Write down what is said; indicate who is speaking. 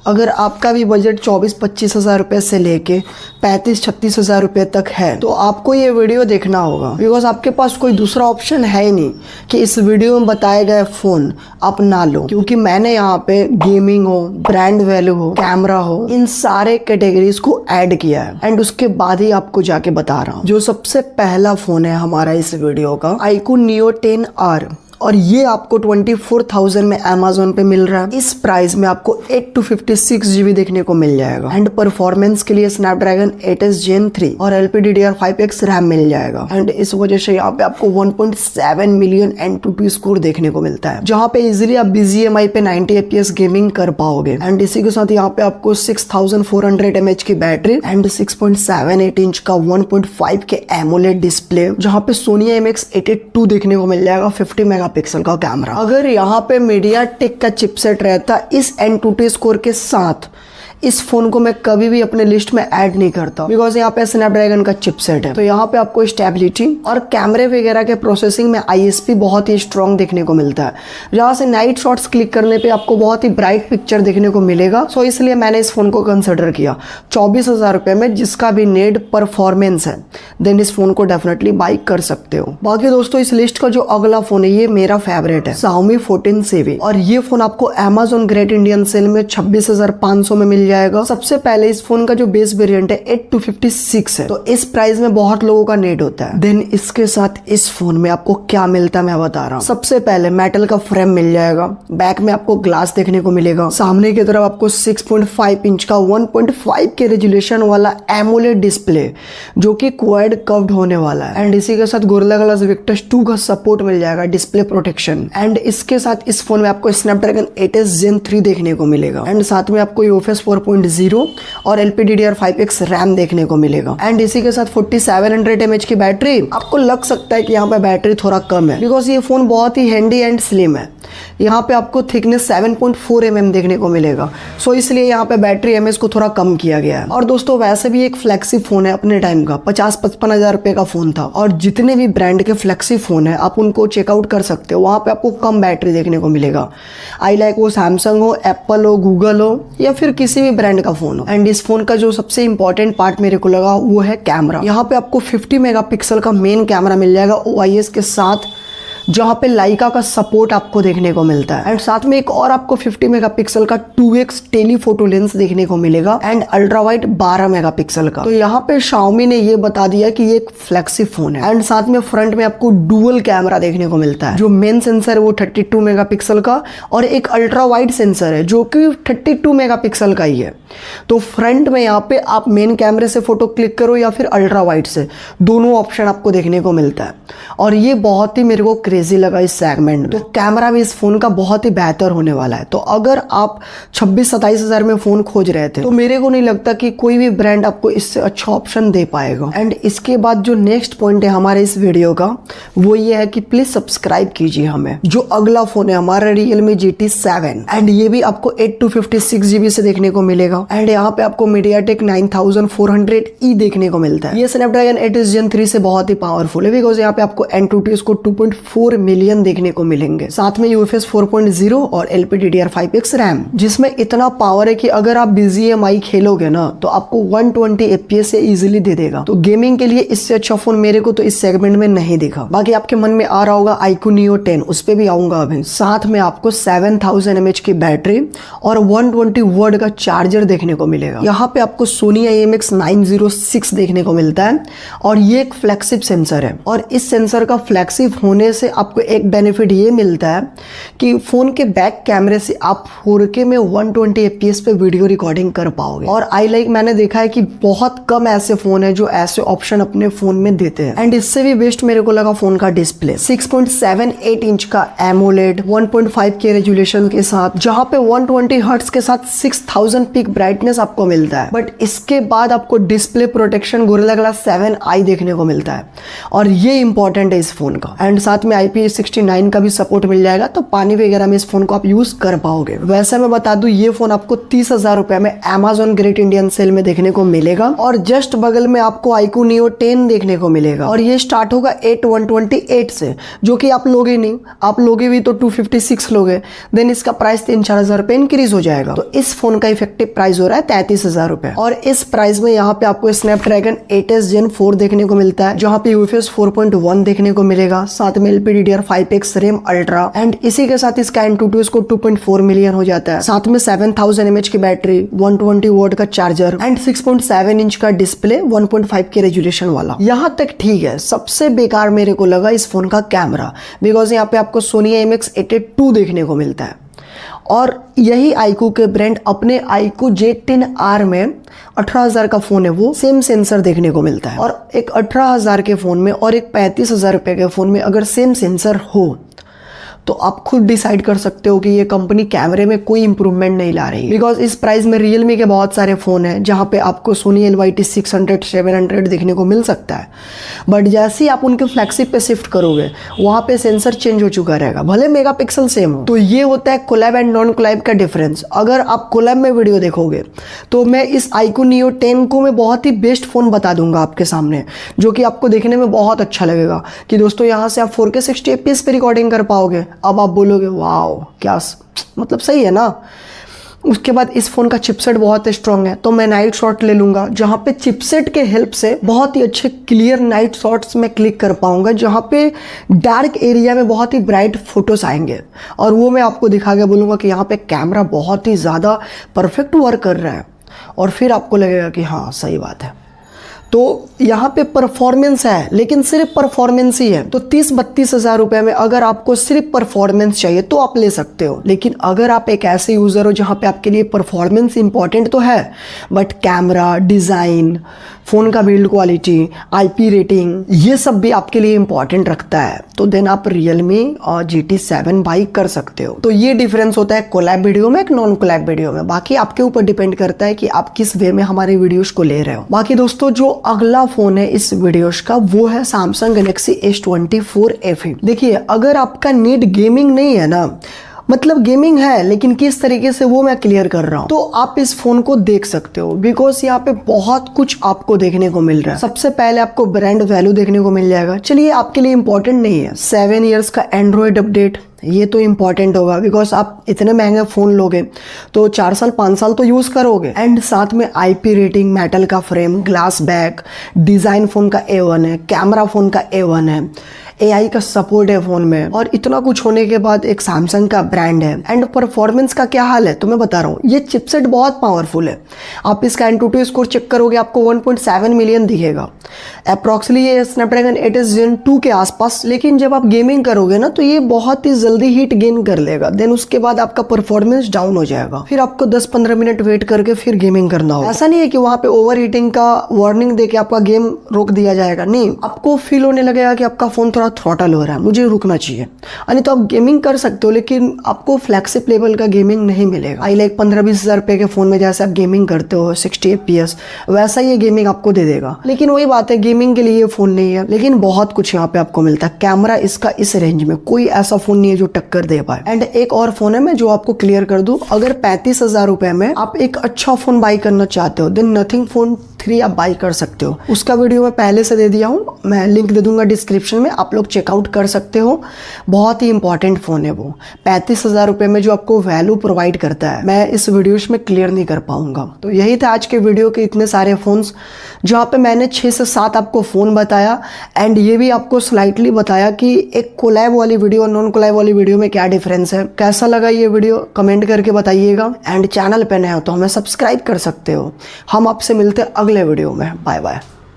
Speaker 1: अगर आपका भी बजट 24-25 हज़ार रुपये से लेके 35-36 हज़ार रुपये तक है तो आपको ये वीडियो देखना होगा, बिकॉज आपके पास कोई दूसरा ऑप्शन है ही नहीं कि इस वीडियो में बताए गए फ़ोन आप ना लो। क्योंकि मैंने यहाँ पे गेमिंग हो, ब्रांड वैल्यू हो, कैमरा हो, इन सारे कैटेगरीज को ऐड किया है एंड उसके बाद ही आपको जाके बता रहा हूँ। जो सबसे पहला फ़ोन है हमारा इस वीडियो का, iQOO Neo 10R, और ये आपको 24,000 में अमेज़न पे मिल रहा है। इस प्राइस में आपको 8 to 56 GB देखने को मिल जाएगा एंड परफॉर्मेंस के लिए स्नैपड्रैगन 8s Gen 3 और LPDDR5X रैम मिल जाएगा एंड इस वजह से यहाँ पे आपको 1.7 मिलियन Antutu स्कोर देखने को मिलता है, जहाँ पे इजिली आप BGMI पे 90 FPS गेमिंग कर पाओगे। एंड इसी के साथ यहाँ पे आपको 6400 mAh की बैटरी एंड 6.78 इंच का 1.5 के AMOLED डिस्प्ले, जहाँ पे Sony IMX882 देखने को मिल जाएगा 50 पिक्सल का कैमरा। अगर यहाँ पे MediaTek का चिपसेट रहता इस Antutu स्कोर के साथ, इस फोन को मैं कभी भी अपने लिस्ट में ऐड नहीं करता, बिकॉज यहाँ पे स्नैपड्रैगन का चिपसेट है। तो यहाँ पे आपको स्टेबिलिटी और कैमरे वगैरह के प्रोसेसिंग में ISP बहुत ही स्ट्रॉन्ग देखने को मिलता है, जहाँ से नाइट शॉट्स क्लिक करने पे आपको बहुत ही ब्राइट पिक्चर देखने को मिलेगा। सो इसलिए मैंने इस फोन को कंसिडर किया। 24,000 रुपये में जिसका भी नेट परफॉर्मेंस है देन इस फोन को डेफिनेटली बाई कर सकते हो। बाकी दोस्तों इस लिस्ट का जो अगला फोन है ये मेरा फेवरेट है, Xiaomi 14C, और ये फोन आपको Amazon ग्रेट इंडियन सेल में 26,500 में मिल जाएगा। सबसे पहले इस फोन का जो बेस वेरिएंट है 8 to 56 है, तो इस प्राइस में बहुत लोगों का नेट होता है। देन इसके साथ इस फोन में आपको क्या मिलता है मैं बता रहा हूँ। सबसे पहले मेटल का फ्रेम मिल जाएगा, बैक में आपको ग्लास देखने को मिलेगा, सामने की तरफ आपको 6.5 इंच का 1.5 के रेजोल्यूशन वाला AMOLED डिस्प्ले जो कि क्वाड कर्व्ड होने वाला है एंड इसी के साथ गोरिल्ला ग्लास विक्टस 2 का सपोर्ट मिल जाएगा, डिस्प्ले प्रोटेक्शन। एंड इसके साथ इस फोन में आपको स्नैपड्रैगन 8s Gen 3 देखने को मिलेगा एंड साथ में आपको UFS 4.0 और LPDDR5X रैम देखने को मिलेगा एंड इसी के साथ 4700 mAh की बैटरी। आपको लग सकता है कि यहाँ पे बैटरी थोड़ा कम है, बिकॉज ये फोन बहुत ही हैंडी एंड स्लिम है। यहाँ पे आपको थिकनेस 7.4 mm देखने को मिलेगा, सो इसलिए यहाँ पे बैटरी एमएच को थोड़ा कम किया गया है। और दोस्तों वैसे भी एक फ्लैगशिप फोन है अपने टाइम का, 50-55 हज़ार रुपये का फोन था, और जितने भी ब्रांड के फ्लैगशिप फोन है आप उनको चेकआउट कर सकते हो, वहाँ पे आपको कम बैटरी देखने को मिलेगा। आई लाइक वो सैमसंग हो, एप्पल हो, गूगल हो या फिर किसी भी ब्रांड का फोन हो। एंड इस फोन का जो सबसे इंपॉर्टेंट पार्ट मेरे को लगा वो है कैमरा। यहाँ पे आपको 50 मेगापिक्सल का मेन कैमरा मिल जाएगा OIS के साथ, जहाँ पे लाइका का सपोर्ट आपको देखने को मिलता है एंड साथ में एक और आपको 50 मेगापिक्सल का 2x टेलीफोटो लेंस देखने को मिलेगा एंड अल्ट्रा वाइड 12 मेगापिक्सल का। तो यहाँ पे Xiaomi ने ये बता दिया कि ये एक फ्लैगशिप फोन है एंड साथ में फ्रंट में आपको डुअल कैमरा देखने को मिलता है। जो मेन सेंसर है वो 32 मेगापिक्सल का और एक अल्ट्रा वाइड सेंसर है जो कि 32 मेगापिक्सल का ही है। तो फ्रंट में यहाँ पे आप मेन कैमरे से फोटो क्लिक करो या फिर अल्ट्रा वाइड से, दोनों ऑप्शन आपको देखने को मिलता है और ये बहुत ही मेरे को क्रेजी लगा इस सेगमेंट में। तो कैमरा भी इस फोन का बहुत ही बेहतर होने वाला है। तो अगर आप 26-27 हज़ार में फोन खोज रहे थे तो मेरे को नहीं लगता कि कोई भी ब्रांड आपको इससे अच्छा ऑप्शन दे पाएगा। एंड इसके बाद जो नेक्स्ट पॉइंट है हमारे इस वीडियो का वो ये है कि प्लीज सब्सक्राइब कीजिए हमें। जो अगला फोन है हमारा Realme GT7 एंड ये भी आपको 8 to 56 GB से देखने को मिलेगा एंड यहाँ पे आपको MediaTek 9400E देखने को मिलता है। ये स्नैपड्रैगन 8s Gen 3 से बहुत ही पावरफुल है, बिकॉज यहाँ पे आपको Antutu को 2.4 मिलियन देखने को मिलेंगे, साथ में UFS 4.0 और LPDDR5X रैम, जिसमें इतना पावर है कि अगर आप BGMI खेलोगे ना तो आपको 120 FPS से इजीली दे देगा। तो गेमिंग के लिए इससे अच्छा फोन मेरे को तो इस सेगमेंट में नहीं दिखा। बाकी आपके मन में आ रहा होगा iQOO Neo 10, उस पे भी आऊंगा अभी। साथ में आपको 7000 mAh की बैटरी और 120 वाट का चार्जर देखने को मिलेगा। यहाँ पे आपको Sony IMX906 देखने को मिलता है और ये एक फ्लैगशिप सेंसर है और इस सेंसर का फ्लैगशिप होने से आपको एक बेनिफिट ये मिलता है कि फोन के बैक कैमरे से आप 4K में 120 FPS पे वीडियो रिकॉर्डिंग कर पाओगे। और आई लाइक मैंने देखा है कि बहुत कम ऐसे फोन है जो ऐसे ऑप्शन अपने फोन में देते हैं। एंड इससे भी बेस्ट मेरे को लगा फोन का डिस्प्ले, 6.78 इंच का AMOLED 1.5 के रेजोल्यूशन के साथ, जहाँ पे 120 हर्ट्ज के साथ 6000 पिक ब्राइटनेस आपको मिलता है। बट इसके बाद आपको display protection gorilla glass 7i देखने को मिलता है और ये इंपॉर्टेंट है इस फोन का। एंड साथ में में IP69 का भी सपोर्ट मिल जाएगा, तो पानी वगैरह में इस फोन को आप यूज कर पाओगे। वैसे मैं बता दूं ये फोन आपको 30,000 रुपए में Amazon ग्रेट इंडियन सेल में देखने को मिलेगा, और जस्ट बगल में आपको iQOO Neo 10 देखने को मिलेगा, और ये स्टार्ट होगा 8128 से, जो कि आप लोगे नहीं, आप लोगे भी तो 256 लोगे, देन इसका प्राइस 3-4 हजार रुपए इंक्रीज हो जाएगा। तो इस फोन का इफेक्टिव प्राइस हो रहा है 33,000 रुपए, और इस प्राइस में यहाँ पे आपको स्नैपड्रैगन 8s Gen 4 देखने को मिलता है, जहाँ पे UFS 4.1 देखने को मिलेगा, साथ में LPDDR5X रैम अल्ट्रा, एंड इसी के साथ इसका Antutu स्कोर 2.4 मिलियन हो जाता है, साथ में 7000 mAh की बैटरी, 120 वॉट का चार्जर, एंड 6.7 इंच का डिस्प्ले 1.5 के रेजोल्यूशन वाला। यहाँ तक ठीक है। सबसे बेकार मेरे को लगा इस फोन का कैमरा, बिकॉज यहाँ पे आपको Sony IMX882 देखने को मिलता है, और यही iQOO के ब्रांड अपने iQOO J10R में 18,000 का फोन है, वो सेम सेंसर देखने को मिलता है। और एक 18,000 के फोन में और एक 35,000 रुपए के फोन में अगर सेम सेंसर हो तो आप खुद डिसाइड कर सकते हो कि ये कंपनी कैमरे में कोई इंप्रूवमेंट नहीं ला रही, बिकॉज इस प्राइस में रियलमी के बहुत सारे फोन हैं जहां पे आपको Sony LYT 600 700 देखने को मिल सकता है, बट जैसे ही आप उनके फ्लैगशिप पे शिफ्ट करोगे वहां पे सेंसर चेंज हो चुका रहेगा, भले मेगापिक्सल सेम हो। तो ये होता है कोलैब एंड नॉन कोलैब का डिफरेंस। अगर आप कोलैब में वीडियो देखोगे तो मैं इस iQOO Neo 10 को मैं बहुत ही बेस्ट फोन बता दूंगा आपके सामने, जो कि आपको देखने में बहुत अच्छा लगेगा कि दोस्तों यहाँ से आप 4K 60 FPS पे रिकॉर्डिंग कर पाओगे। अब आप बोलोगे वाओ क्या मतलब सही है ना। उसके बाद इस फोन का चिपसेट बहुत स्ट्रॉन्ग है, तो मैं नाइट शॉट ले लूंगा जहां पे चिपसेट के हेल्प से बहुत ही अच्छे क्लियर नाइट शॉट्स में क्लिक कर पाऊंगा, जहां पे डार्क एरिया में बहुत ही ब्राइट फोटोज आएंगे, और वो मैं आपको दिखा के बोलूँगा कि यहाँ पे कैमरा बहुत ही ज़्यादा परफेक्ट वर्क कर रहा है, और फिर आपको लगेगा कि हाँ सही बात है। तो यहाँ पे परफॉर्मेंस है, लेकिन सिर्फ परफॉर्मेंस ही है। तो 30-32 हजार रुपए में अगर आपको सिर्फ परफॉर्मेंस चाहिए तो आप ले सकते हो, लेकिन अगर आप एक ऐसे यूज़र हो जहाँ पे आपके लिए परफॉर्मेंस इंपॉर्टेंट तो है, बट कैमरा, डिज़ाइन, फ़ोन का बिल्ड क्वालिटी, IP रेटिंग, ये सब भी आपके लिए इंपॉर्टेंट रखता है, तो देन आप Realme और GT7 बाई कर सकते हो। तो ये डिफरेंस होता है कोलैब वीडियो में, एक नॉन कोलैब वीडियो में। बाकी आपके ऊपर डिपेंड करता है कि आप किस वे में हमारे वीडियोस को ले रहे हो। बाकी दोस्तों जो अगला फोन है इस वीडियोस का वो है Samsung Galaxy S24 FE। देखिए अगर आपका नीड गेमिंग नहीं है ना, मतलब गेमिंग है लेकिन किस तरीके से वो मैं क्लियर कर रहा हूँ, तो आप इस फोन को देख सकते हो, बिकॉज यहाँ पे बहुत कुछ आपको देखने को मिल रहा है। सबसे पहले आपको ब्रांड वैल्यू देखने को मिल जाएगा। चलिए आपके लिए इंपॉर्टेंट नहीं है 7 इयर्स का एंड्रॉयड अपडेट, ये तो इंपॉर्टेंट होगा, बिकॉज आप इतने महंगे फोन लोगे तो 4 साल 5 साल तो यूज करोगे। एंड साथ में IP रेटिंग, मेटल का frame, glass back, design phone का A1 है, कैमरा फोन का A1 है, AI का सपोर्ट है फोन में, और इतना कुछ होने के बाद एक सैमसंग का ब्रांड है। एंड परफॉर्मेंस का क्या हाल है तो मैं बता रहा हूँ, ये चिपसेट बहुत पावरफुल है। आप इसका Antutu स्कोर चेक करोगे आपको 1.7 मिलियन दिखेगा, अप्रॉक्सिमली ये स्नैपड्रैगन 8s Gen 2 के आसपास। लेकिन जब आप गेमिंग करोगे ना तो ये बहुत ही जल्दी हीट गेन कर लेगा, देन उसके बाद आपका परफॉर्मेंस डाउन हो जाएगा, फिर आपको 10-15 मिनट वेट करके फिर गेमिंग करना होगा। ऐसा नहीं है कि वहाँ पे ओवर हीटिंग का वार्निंग देके आपका गेम रोक दिया जाएगा, नहीं, आपको फील होने लगेगा कि आपका फोन थोड़ा थ्रॉटल हो रहा है, मुझे रुकना चाहिए, यानी तो आप गेमिंग कर सकते हो, लेकिन आपको फ्लैगशिप लेवल का गेमिंग नहीं मिलेगा। आई लाइक 15-20 हजार रुपए के फोन में जैसे आप गेमिंग करते हो 60 FPS, वैसा ये गेमिंग आपको दे देगा। लेकिन वही बात है, गेमिंग के लिए ये फोन नहीं है, लेकिन बहुत कुछ यहाँ पे आपको मिलता है। कैमरा इसका इस रेंज में कोई ऐसा फोन नहीं है जो टक्कर दे पाए। एंड एक और फोन है मैं जो आपको क्लियर कर दूं, अगर 35,000 रुपए में आप एक अच्छा फोन बाई करना चाहते हो देन नथिंग फोन 3 आप बाई कर सकते हो। उसका वीडियो मैं पहले से दे दिया हूँ, मैं लिंक दे दूंगा डिस्क्रिप्शन में, आप लोग चेकआउट कर सकते हो। बहुत ही इंपॉर्टेंट फोन है वो, 35,000 रुपए में जो आपको वैल्यू प्रोवाइड करता है, मैं इस वीडियो में क्लियर नहीं कर पाऊंगा। तो यही था आज के वीडियो के इतने सारे फोन्स, जहाँ पे मैंने 6 से 7 आपको फोन बताया, एंड ये भी आपको स्लाइटली बताया कि एक कोलैब वाली वीडियो और नॉन कोलैब वाली वीडियो में क्या डिफरेंस है। कैसा लगा ये वीडियो कमेंट करके बताइएगा, एंड चैनल पे नए हो तो हमें सब्सक्राइब कर सकते हो। हम आपसे मिलते हैं अगले वीडियो में। Bye bye.